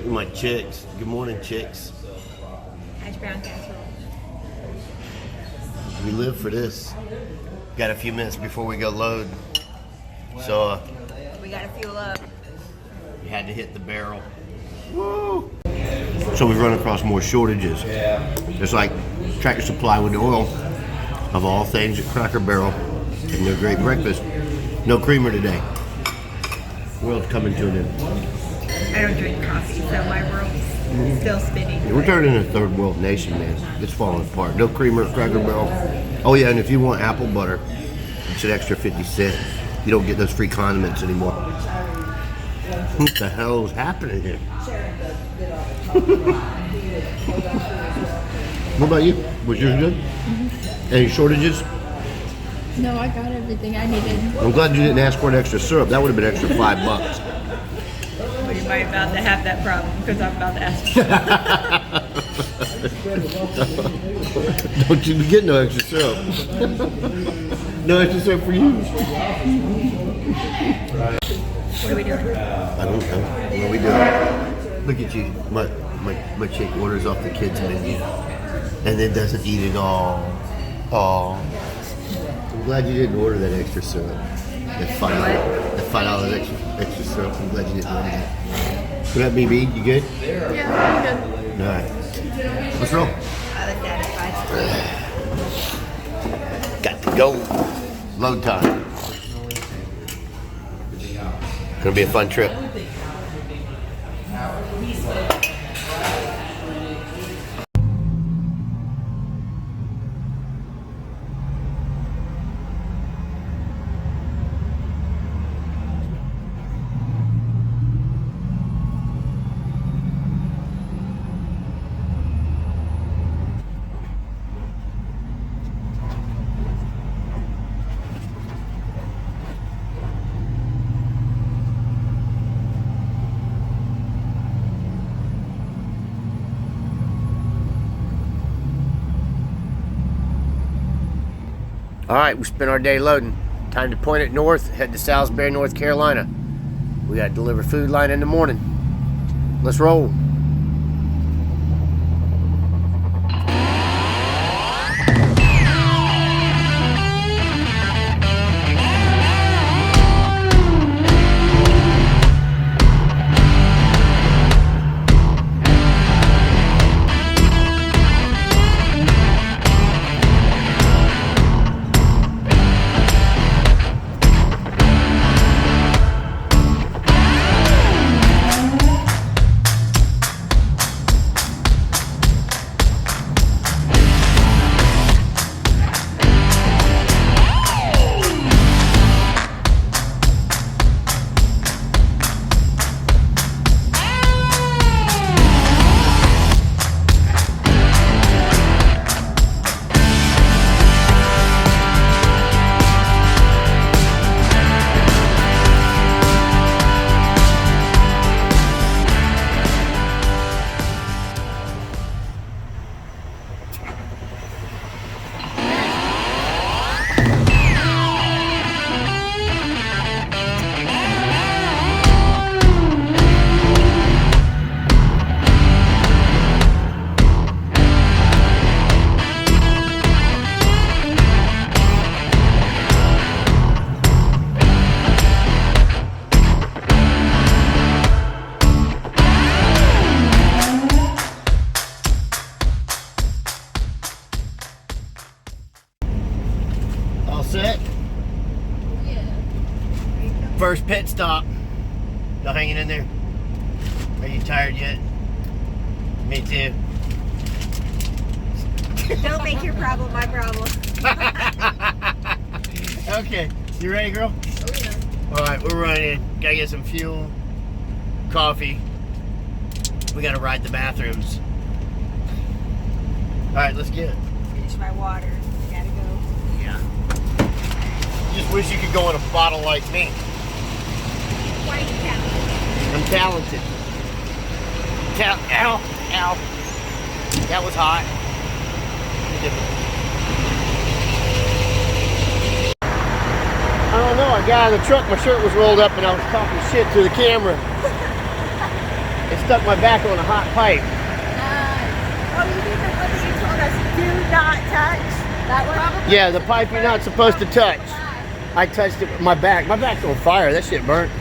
My chicks. Good morning, chicks. Hash brown casserole. We live for this. Got a few minutes before we go load. So We gotta fuel up. you had to hit the barrel. Woo! So we've run across more shortages. There's like Tractor Supply with the oil, of all things, at Cracker Barrel, and their great breakfast. No creamer today. World's coming to an end. I don't drink coffee, so my world's still spinning. We're turning into a third world nation, man. It's falling apart. No creamer at Cracker Barrel. Oh yeah, and if you want apple butter, it's an extra 50 cents. You don't get those free condiments anymore. What the hell is happening here? What about you? Was yours good? Any shortages? No, I got everything I needed. I'm glad you didn't ask for an extra syrup. That would have been extra $5. Well, you might about to have that problem because I'm about to ask. Don't you get no extra syrup. No extra syrup for you. What are we doing? I don't know. What are we doing? Look at you. My chick orders off the kids' menu and then doesn't eat it all. Aw. I'm glad you didn't order that extra syrup. That $5 extra syrup. I'm glad you didn't order that. What up, BB? You good? Yeah, I'm good. All right. Let's roll. I looked at it. Got to go. Load time. Gonna be a fun trip. All right, we spent our day loading. Time to point it north, head to Salisbury, North Carolina. We got to deliver food line in the morning. Let's roll. Set. Yeah. First pit stop. Y'all hanging in there? Are you tired yet? Me too. Don't make your problem my problem. Okay, you ready, girl? Oh, yeah. All right, we're running. Gotta get some fuel, coffee. We gotta ride the bathrooms. All right, let's get it. Finish my water. Gotta go. Yeah. Just wish you could go in a bottle like me. Why are you talented? I'm talented. Ow, ow. That was hot. I don't know, I got out of the truck, my shirt was rolled up and I was talking shit to the camera. It stuck my back on a hot pipe. Oh, you mean the one that you told us do not touch? That one? Yeah, the pipe you're not supposed to touch. I touched it with my back. My back's on fire. That shit burnt.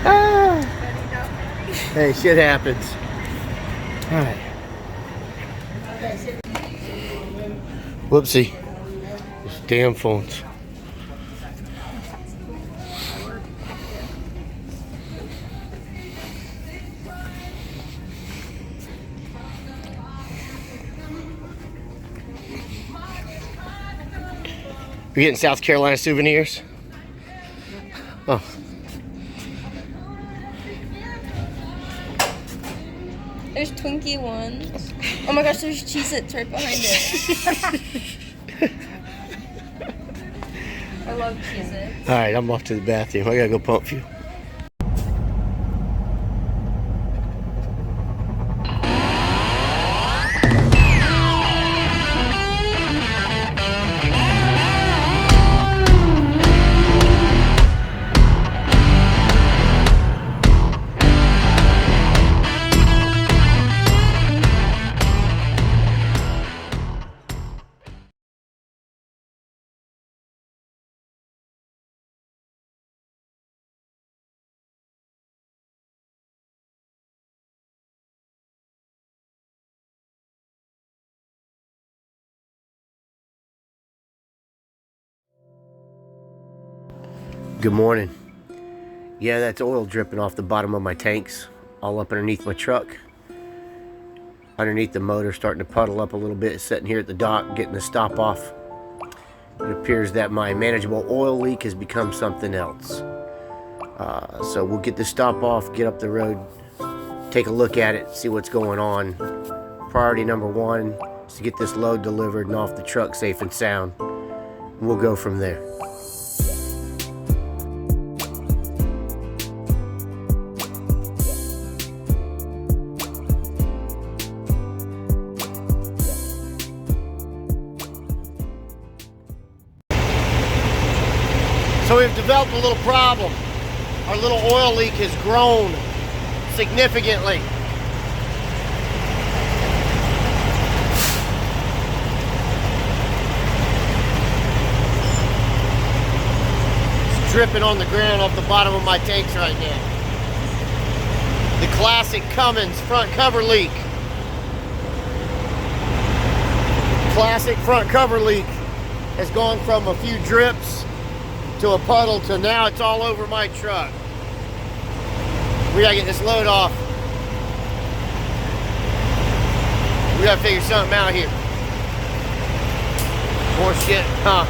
Ah. Hey, shit happens. All right. Whoopsie. Those damn phones. You're getting South Carolina souvenirs? Oh. There's Twinkie ones. Oh my gosh, there's Cheez-Its right behind it. I love Cheez-Its. Alright, I'm off to the bathroom. I gotta go pump fuel. Good morning. Yeah, that's oil dripping off the bottom of my tanks, all up underneath my truck. Underneath the motor, starting to puddle up a little bit, sitting here at the dock, getting the stop off. It appears that my manageable oil leak has become something else. So we'll get the stop off, get up the road, take a look at it, see what's going on. Priority number one is to get this load delivered and off the truck safe and sound. We'll go from there. So we've developed a little problem. Our little oil leak has grown significantly. It's dripping on the ground off the bottom of my tanks right now. The classic Cummins front cover leak. Classic front cover leak has gone from a few drips to a puddle to now it's all over my truck. We gotta get this load off. We gotta figure something out here. More shit, huh?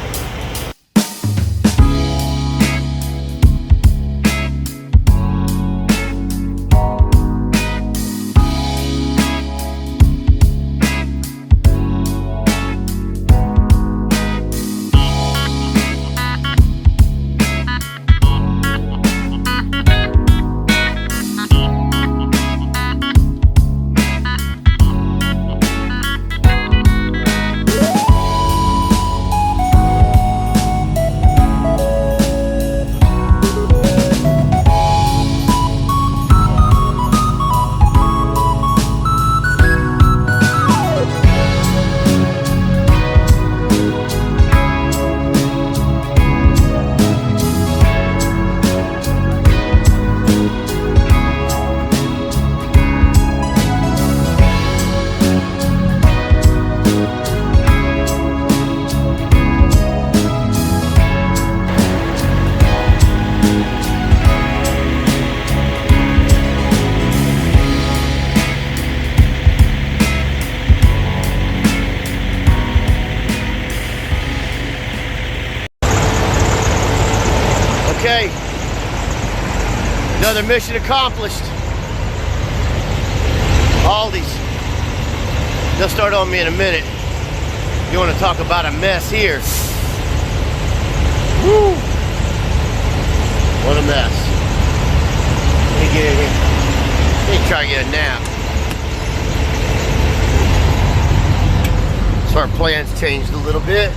Okay, another mission accomplished. Aldi's, they'll start on me in a minute. You want to talk about a mess here? Woo! What a mess. Let me get in here. Let me try to get a nap. So our plans changed a little bit.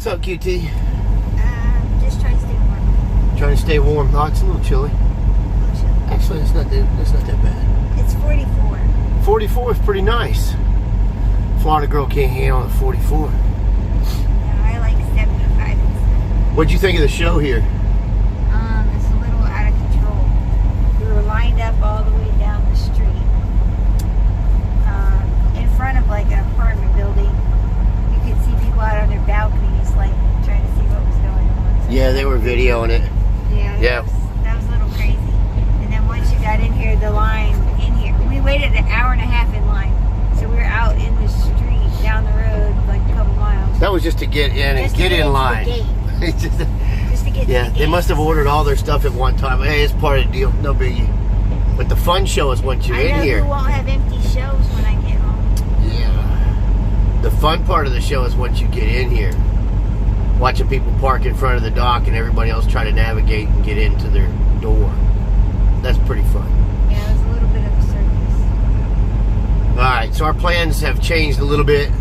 What's up, QT? Just trying to stay warm. Trying to stay warm. Oh, it's a little chilly. Actually, it's not that bad. It's 44. 44 is pretty nice. Florida girl can't handle a 44. No, I like 75 instead. What'd you think of the show here? It's a little out of control. We were lined up all the way down the street. In front of like an apartment building. You could see people out on their balconies, like trying to see what was going on. So Yeah, they were videoing it. yeah. That was a little crazy. And then once you got in here, the line in here, we waited an hour and a half in line. So we were out in the street, down the road, like a couple miles. That was just to get in and Just to get in into line. the gate. It's just- Just to get yeah, to the they gate. must have ordered all their stuff at one time. Hey, it's part of the deal. No biggie. But the fun show is once you're I in know here. who won't have empty shows when I get home. Yeah. The fun part of the show is once you get in here. Watching people park in front of the dock and everybody else try to navigate and get into their door. That's pretty fun. Yeah, it was a little bit of a circus. Alright, so our plans have changed a little bit.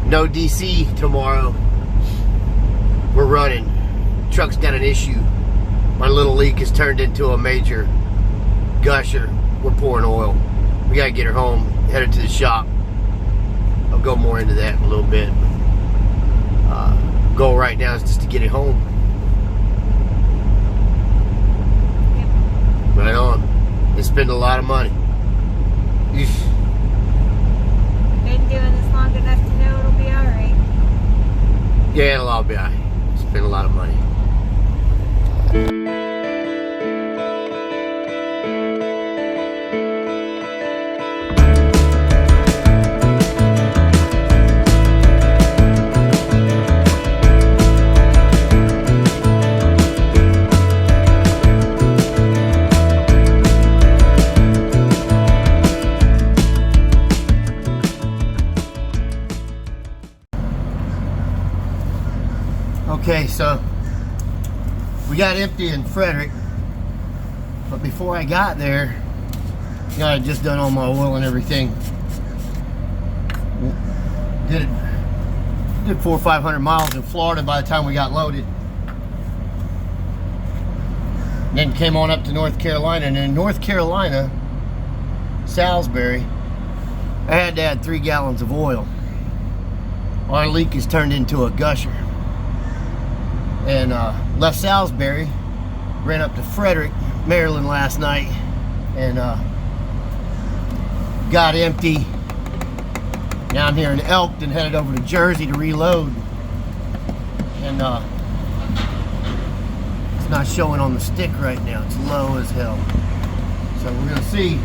No DC tomorrow. We're running. Truck's got an issue. My little leak has turned into a major gusher. We're pouring oil. We gotta get her home, headed to the shop. I'll go more into that in a little bit. Goal right now is just to get it home. Yep. Right on. And spend a lot of money. Eesh. Been doing this long enough to know it'll be alright. Yeah, it'll all be alright. Spend a lot of money. Okay, so we got empty in Frederick, but before I got there, you know, I had just done all my oil and everything. Did 400 or 500 miles in Florida by the time we got loaded. Then came on up to North Carolina, and in North Carolina, Salisbury, I had to add 3 gallons of oil. Our leak has turned into a gusher. And left Salisbury, ran up to Frederick, Maryland last night, and got empty. Now I'm here in Elkton, headed over to Jersey to reload. And it's not showing on the stick right now. It's low as hell. So we're gonna see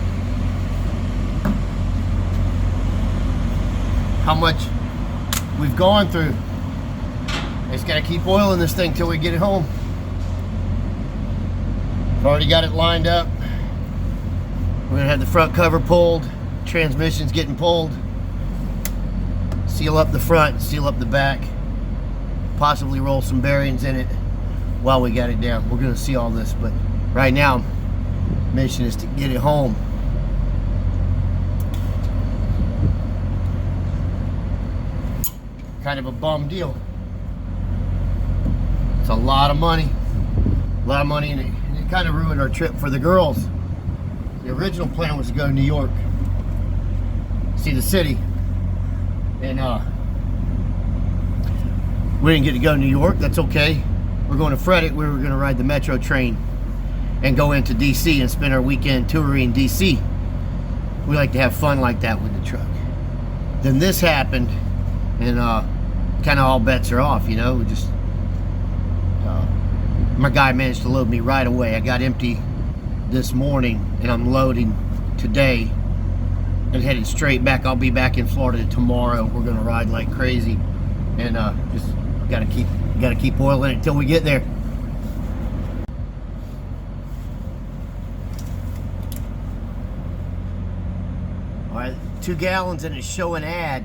how much we've gone through. I just gotta keep oiling this thing till we get it home. I've already got it lined up. We're gonna have the front cover pulled, transmission's getting pulled. Seal up the front, seal up the back, possibly roll some bearings in it while we got it down. We're gonna see all this, but right now, mission is to get it home. Kind of a bum deal. It's a lot of money. A lot of money, and it kind of ruined our trip for the girls. The original plan was to go to New York, see the city, and we didn't get to go to New York. That's okay. We're going to Frederick. We were going to ride the metro train and go into DC and spend our weekend touring DC. We like to have fun like that with the truck. Then this happened, and kind of all bets are off, you know. We just my guy managed to load me right away. I got empty this morning, and I'm loading today and headed straight back. I'll be back in Florida tomorrow. We're gonna ride like crazy, and just gotta keep oiling it until we get there. All right, 2 gallons, and it's showing ad.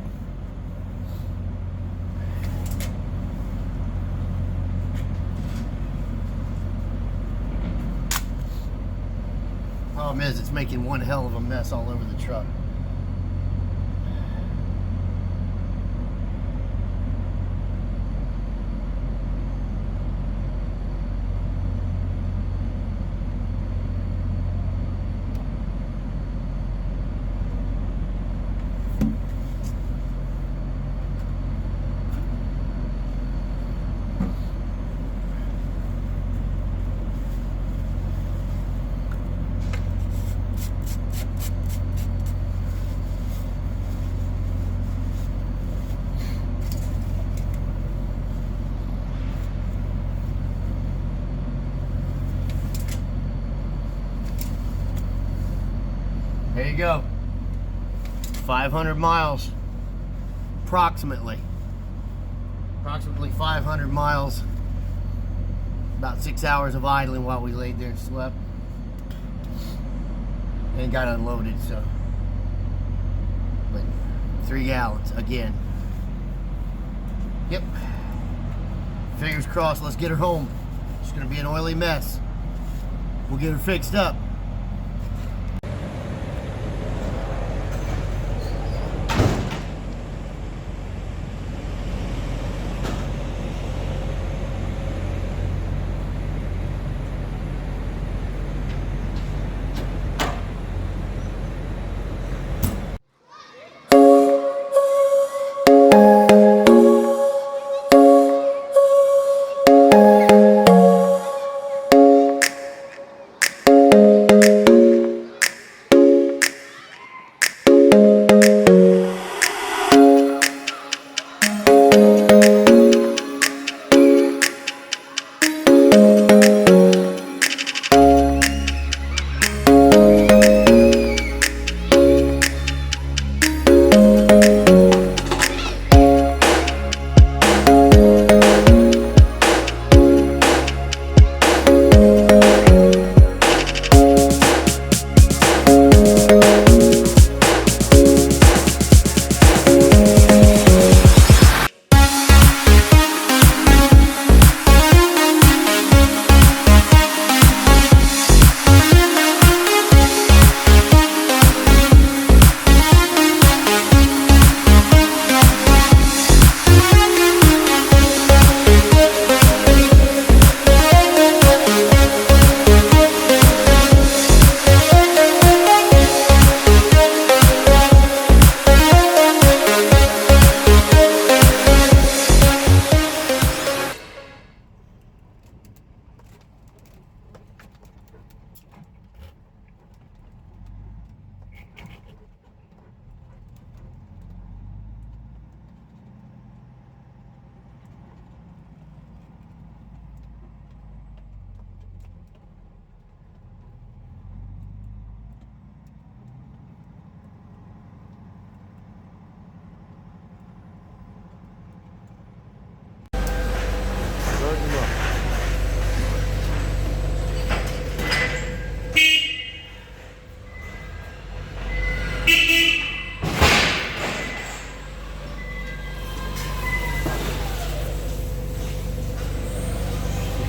Problem is, it's making one hell of a mess all over the truck. you go. 500 miles, approximately 500 miles. About 6 hours of idling while we laid there and slept. And got unloaded, so. But 3 gallons again. Yep. Fingers crossed, let's get her home. It's gonna be an oily mess. We'll get her fixed up.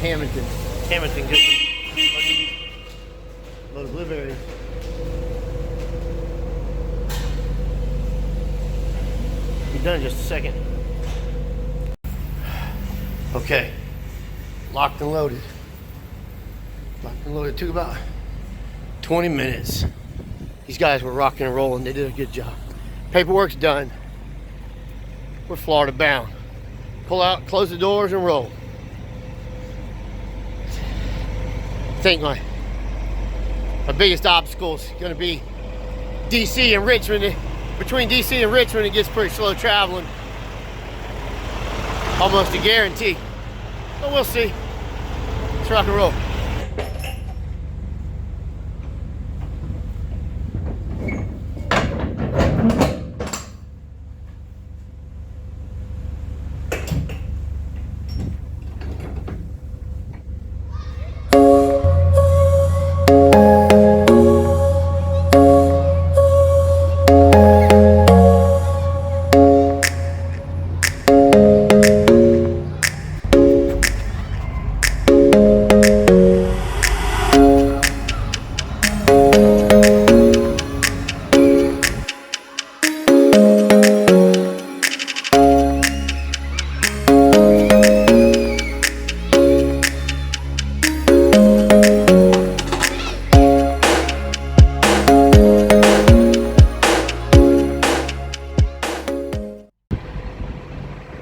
Hamilton Goodman. Load of blueberries. Be done in just a second. Okay. Locked and loaded. Locked and loaded. Took about 20 minutes. These guys were rocking and rolling. They did a good job. Paperwork's done. We're Florida bound. Pull out, close the doors, and roll. I think my biggest obstacle is going to be DC and Richmond. Between DC and Richmond, it gets pretty slow traveling. Almost a guarantee. But we'll see. Let's rock and roll.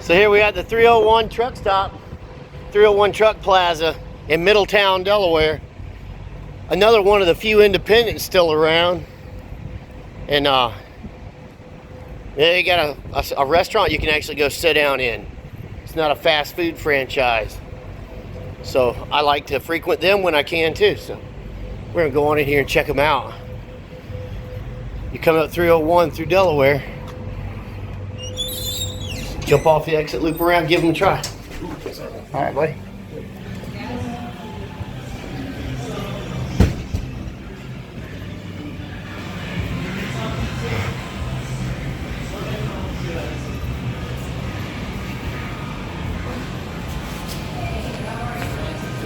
So here we at the 301 truck stop, 301 Truck Plaza in Middletown, Delaware. Another one of the few independents still around. And yeah, they got a restaurant you can actually go sit down in. It's not a fast food franchise. So I like to frequent them when I can too. So we're gonna go on in here and check them out. You're coming up 301 through Delaware. Jump off the exit, loop around, give them a try. All right, buddy.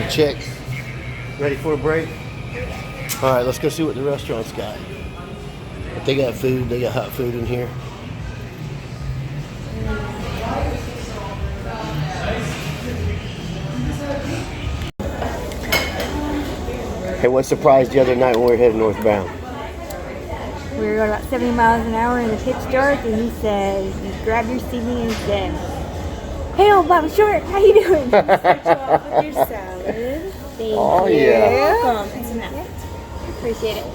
Check. Ready for a break? All right, let's go see what the restaurant's got. If they got food, they got hot food in here. Hey, what surprised you the other night when we were heading northbound? We were going about 70 miles an hour in the pitch dark, and he said, he grabbed your CD and said, "Hey, old Bobby Short, how you doing?" Start you off with your salad. Thank Oh, you. yeah. Welcome. It's enough. Appreciate it.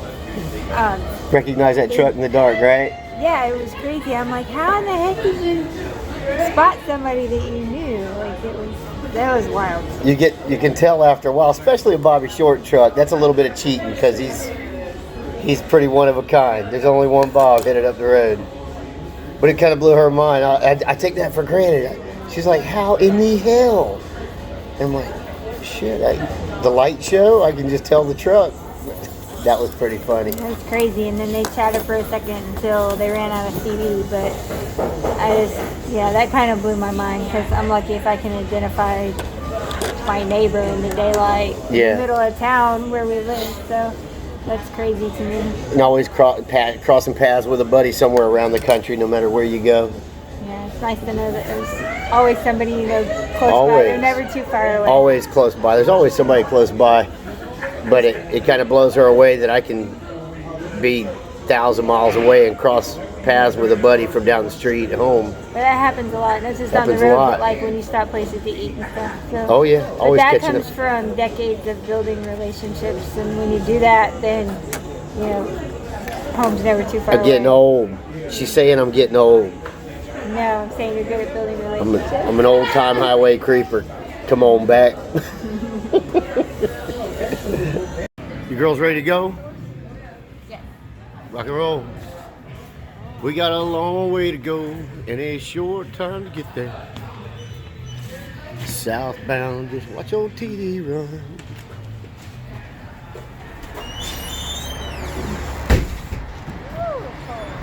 Recognize that truck in the dark, right? Yeah, it was crazy. I'm like, how in the heck did you spot somebody that you knew? Like, that was wild. You can tell after a while, especially a Bobby Short truck. That's a little bit of cheating because he's pretty one of a kind. There's only one Bob headed up the road, but it kind of blew her mind. I take that for granted. She's like, "How in the hell?" I'm like, "Shit, the light show. I can just tell the truck." That was pretty funny. That was crazy. And then they chatted for a second until they ran out of CD. But that kind of blew my mind because I'm lucky if I can identify my neighbor in the daylight in the middle of town where we live. So that's crazy to me. And always crossing paths with a buddy somewhere around the country, no matter where you go. Yeah, it's nice to know that there's always somebody close Always. by. They're never too far away. Always close by. There's always somebody close by. But it kind of blows her away that I can be 1,000 miles away and cross paths with a buddy from down the street at home. But that happens a lot. Not just on the Happens a road, lot. but like when you stop places to eat and stuff. So. Oh yeah, But always that catching comes it. from decades of building relationships, and when you do that, then home's never too far I'm getting away. old. She's saying I'm getting old. No, I'm saying you're good at building relationships. I'm an old time highway creeper. Come on back. You girls ready to go? Yes. Rock and roll. We got a long way to go and a short time to get there. Southbound, just watch old TD run.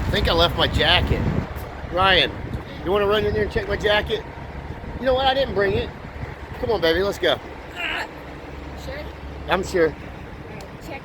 I think I left my jacket. Ryan, you want to run in there and check my jacket? You know what? I didn't bring it. Come on, baby, let's go. Sure. I'm sure. Check.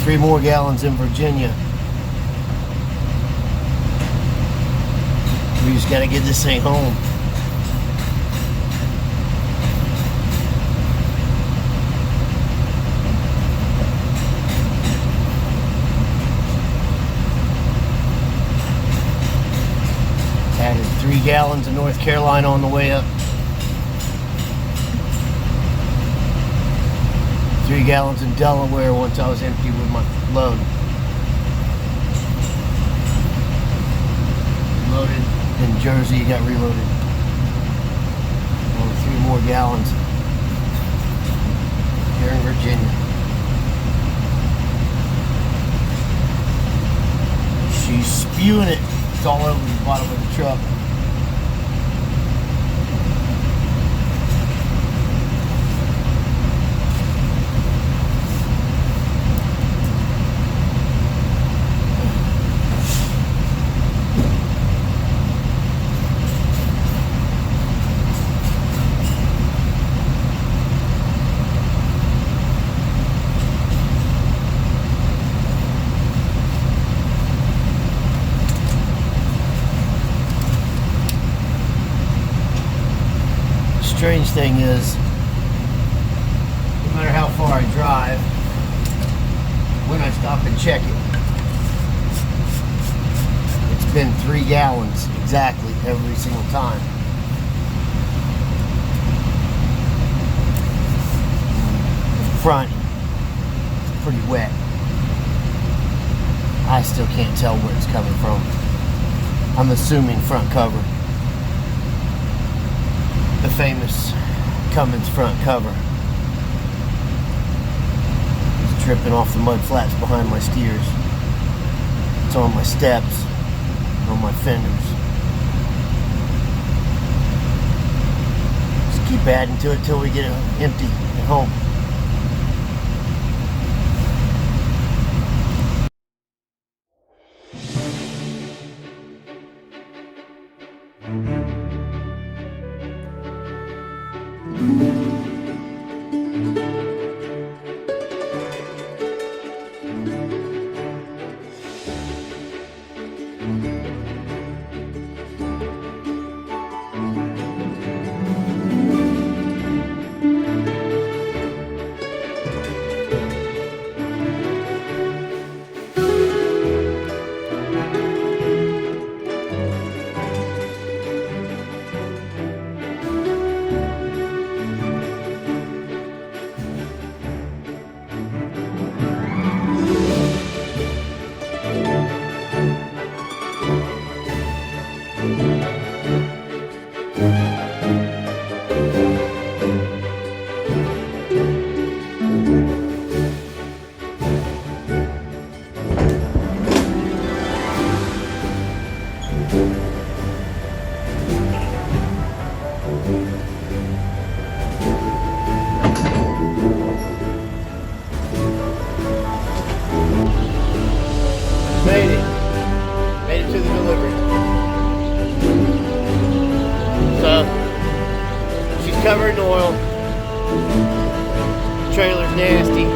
Three more gallons in Virginia. We just gotta get this thing home. Added 3 gallons in North Carolina on the way up. 3 gallons in Delaware once I was empty with my load. Loaded in Jersey, got reloaded. Only 3 more gallons here in Virginia. She's spewing it. It's all over the bottom of the truck. strange thing is, no matter how far I drive, when I stop and check it, it's been 3 gallons exactly every single time. The front is pretty wet. I still can't tell where it's coming from. I'm assuming front cover. The famous Cummins front cover. It's dripping off the mud flats behind my steers. It's on my steps, on my fenders. Just keep adding to it till we get it empty at home. Made it to the delivery. So she's covered in oil. Trailer's nasty,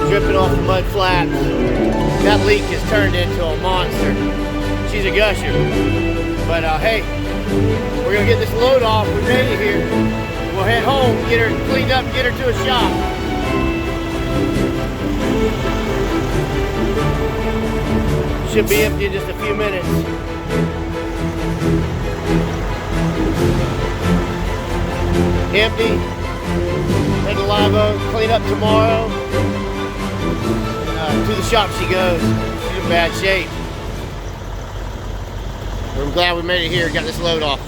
dripping off the mud flaps. That leak has turned into a monster. She's a gusher. But hey, we're gonna get this load off. We made it here. We'll head home, get her cleaned up, get her to a shop. Should be empty in just a few minutes. Empty. Head to Live Oak, clean up tomorrow. To the shop she goes. She's in bad shape. I'm glad we made it here, got this load off.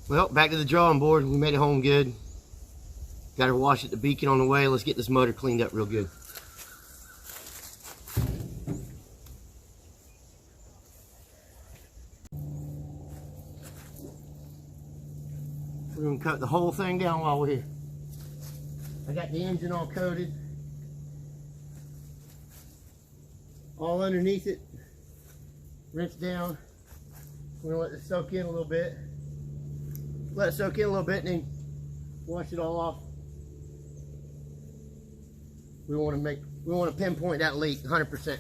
Well, back to the drawing board. We made it home good. Got her washed at the Beacon on the way. Let's get this motor cleaned up real good. We're going to cut the whole thing down while we're here. I got the engine all coated. All underneath it. Rinse down. We're going to let this soak in a little bit. Let it soak in a little bit and then wash it all off. We want to pinpoint that leak 100%.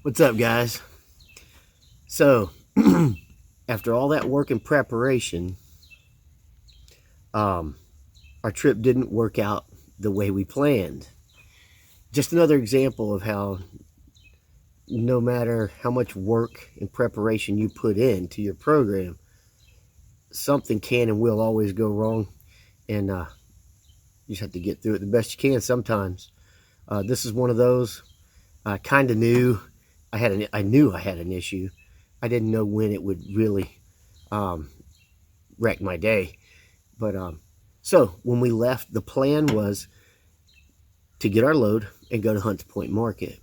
What's up, guys? So, after all that work and preparation, our trip didn't work out the way we planned. Just another example of how no matter how much work and preparation you put into your program, something can and will always go wrong, and you just have to get through it the best you can sometimes. This is one of those. I kind of knew I knew I had an issue. I didn't know when it would really wreck my day. But so when we left, the plan was to get our load and go to Hunts Point Market.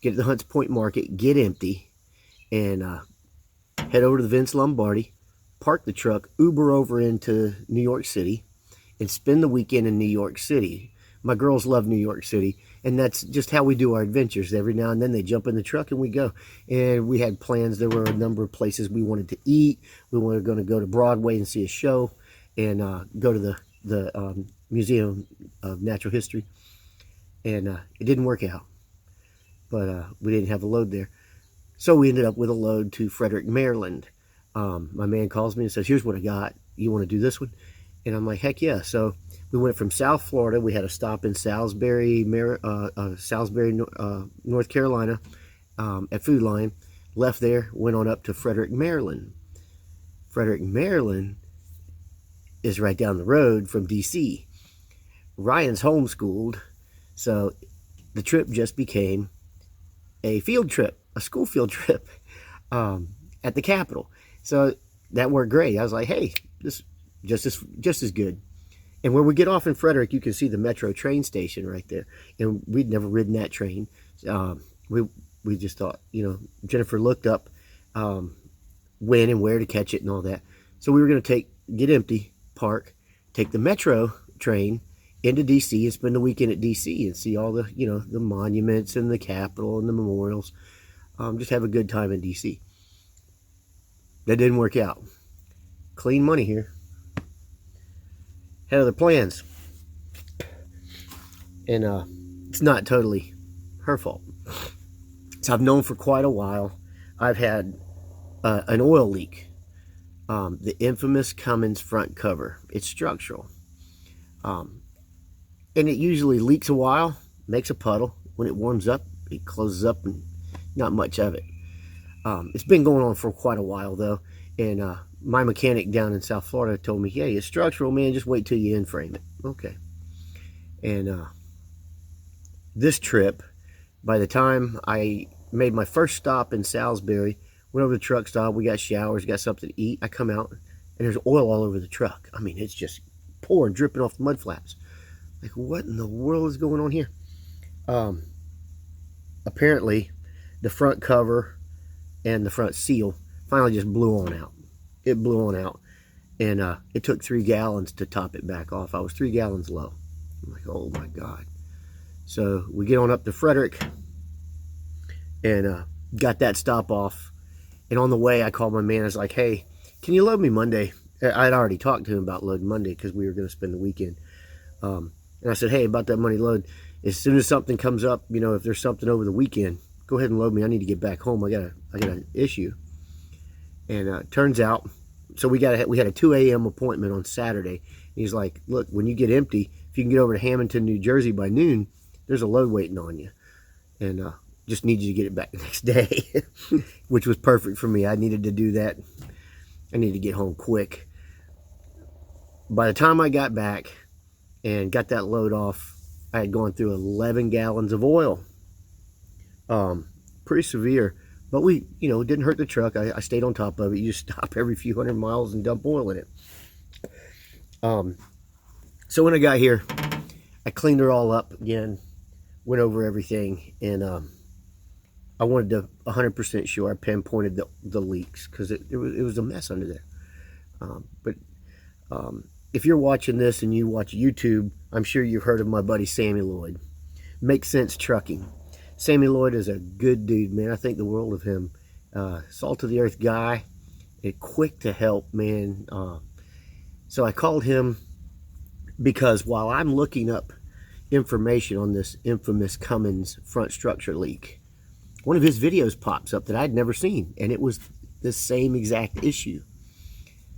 Get to the Hunts Point Market, get empty, and head over to the Vince Lombardi, park the truck, Uber over into New York City, and spend the weekend in New York City. My girls love New York City, and that's just how we do our adventures. Every now and then they jump in the truck and we go. And we had plans. There were a number of places we wanted to eat. We were going to go to Broadway and see a show, and go to the Museum of Natural History. And it didn't work out, but we didn't have a load there. So we ended up with a load to Frederick, Maryland. My man calls me and says, here's what I got. You want to do this one? And I'm like, heck yeah. So we went from South Florida. We had a stop in Salisbury, North Carolina, at Food Lion. Left there, went on up to Frederick, Maryland. Frederick, Maryland is right down the road from DC. Ryan's homeschooled, so the trip just became a field trip, a school field trip, at the Capitol. So that worked great. I was like, hey, this just as good. And when we get off in Frederick, you can see the Metro train station right there. And we'd never ridden that train. We just thought, Jennifer looked up when and where to catch it and all that. So we were going to get empty, park, take the Metro train into DC and spend the weekend at DC and see all the, the monuments and the Capitol and the memorials. Just have a good time in DC. That didn't work out. Clean money here. Had other plans. And it's not totally her fault. So I've known for quite a while. I've had an oil leak. The infamous Cummins front cover. It's structural. And it usually leaks a while, makes a puddle. When it warms up, it closes up and not much of it. It's been going on for quite a while though. And my mechanic down in South Florida told me, hey, it's structural, man, just wait till you in-frame it. Okay. And this trip, by the time I made my first stop in Salisbury, went over to the truck stop, we got showers, got something to eat. I come out, and there's oil all over the truck. I mean, it's just pouring, dripping off the mud flaps. Like, what in the world is going on here? Apparently, the front cover and the front seal finally just blew on out. It blew on out, and it took 3 gallons to top it back off. I was 3 gallons low. I'm like, oh my God. So we get on up to Frederick and got that stop off. And on the way, I called my man. I was like, hey, can you load me Monday? I'd already talked to him about loading Monday because we were going to spend the weekend. And I said, hey, about that money load, as soon as something comes up, if there's something over the weekend, go ahead and load me. I need to get back home. I got an issue. And turns out, so we had a 2 a.m. appointment on Saturday. He's like, look, when you get empty, if you can get over to Hamilton, New Jersey by noon, there's a load waiting on you. And just need you to get it back the next day, which was perfect for me. I needed to do that. I needed to get home quick. By the time I got back and got that load off, I had gone through 11 gallons of oil. Pretty severe. But we, it didn't hurt the truck. I stayed on top of it. You just stop every few hundred miles and dump oil in it. So when I got here, I cleaned it all up again, went over everything, and I wanted to 100% sure I pinpointed the leaks because it was a mess under there. But if you're watching this and you watch YouTube, I'm sure you've heard of my buddy Sammy Lloyd. Make Sense Trucking. Sammy Lloyd is a good dude, man. I think the world of him. Salt of the earth guy, and quick to help, man. So I called him because while I'm looking up information on this infamous Cummins front structure leak, one of his videos pops up that I'd never seen, and it was the same exact issue.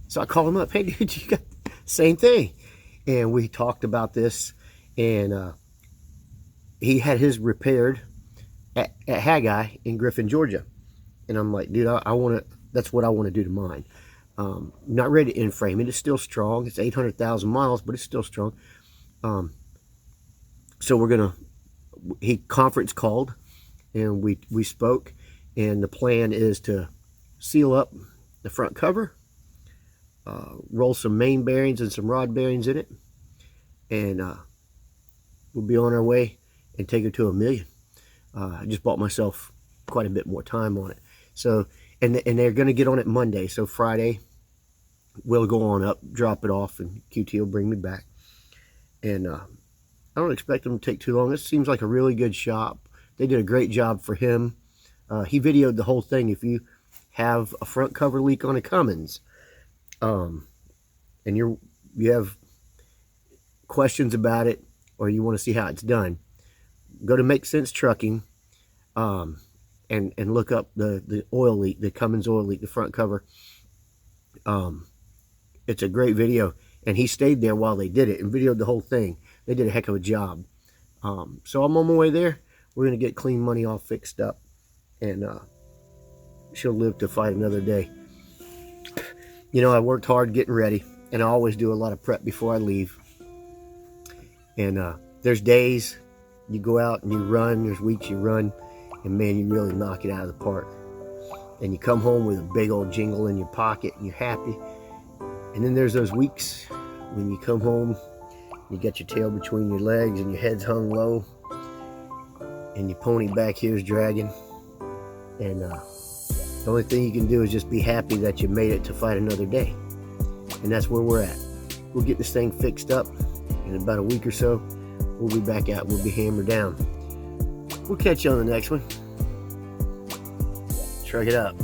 So I called him up. Hey, dude, you got the same thing? And we talked about this, and he had his repaired at Haggai in Griffin, Georgia. And I'm like, dude, I want to. That's what I want to do to mine. Not ready to in frame it. It's still strong. It's 800,000 miles, but it's still strong. So we're gonna. He conference called, and we spoke, and the plan is to seal up the front cover, roll some main bearings and some rod bearings in it, and we'll be on our way and take it to $1 million. I just bought myself quite a bit more time on it. So, and they're going to get on it Monday. So Friday, we'll go on up, drop it off, and QT will bring me back. And I don't expect them to take too long. This seems like a really good shop. They did a great job for him. He videoed the whole thing. If you have a front cover leak on a Cummins, and you have questions about it, or you want to see how it's done, go to Make Sense Trucking, and look up the oil leak, the Cummins oil leak, the front cover. It's a great video, and he stayed there while they did it and videoed the whole thing. They did a heck of a job. So I'm on my way there. We're gonna get Clean Money all fixed up, and she'll live to fight another day. You know, I worked hard getting ready, and I always do a lot of prep before I leave. And there's days you go out and you run, there's weeks you run, and man, you really knock it out of the park. And you come home with a big old jingle in your pocket, and you're happy. And then there's those weeks when you come home, you got your tail between your legs, and your head's hung low, and your pony back here is dragging. And the only thing you can do is just be happy that you made it to fight another day. And that's where we're at. We'll get this thing fixed up in about a week or so. We'll be back out. We'll be hammered down. We'll catch you on the next one. Truck it up.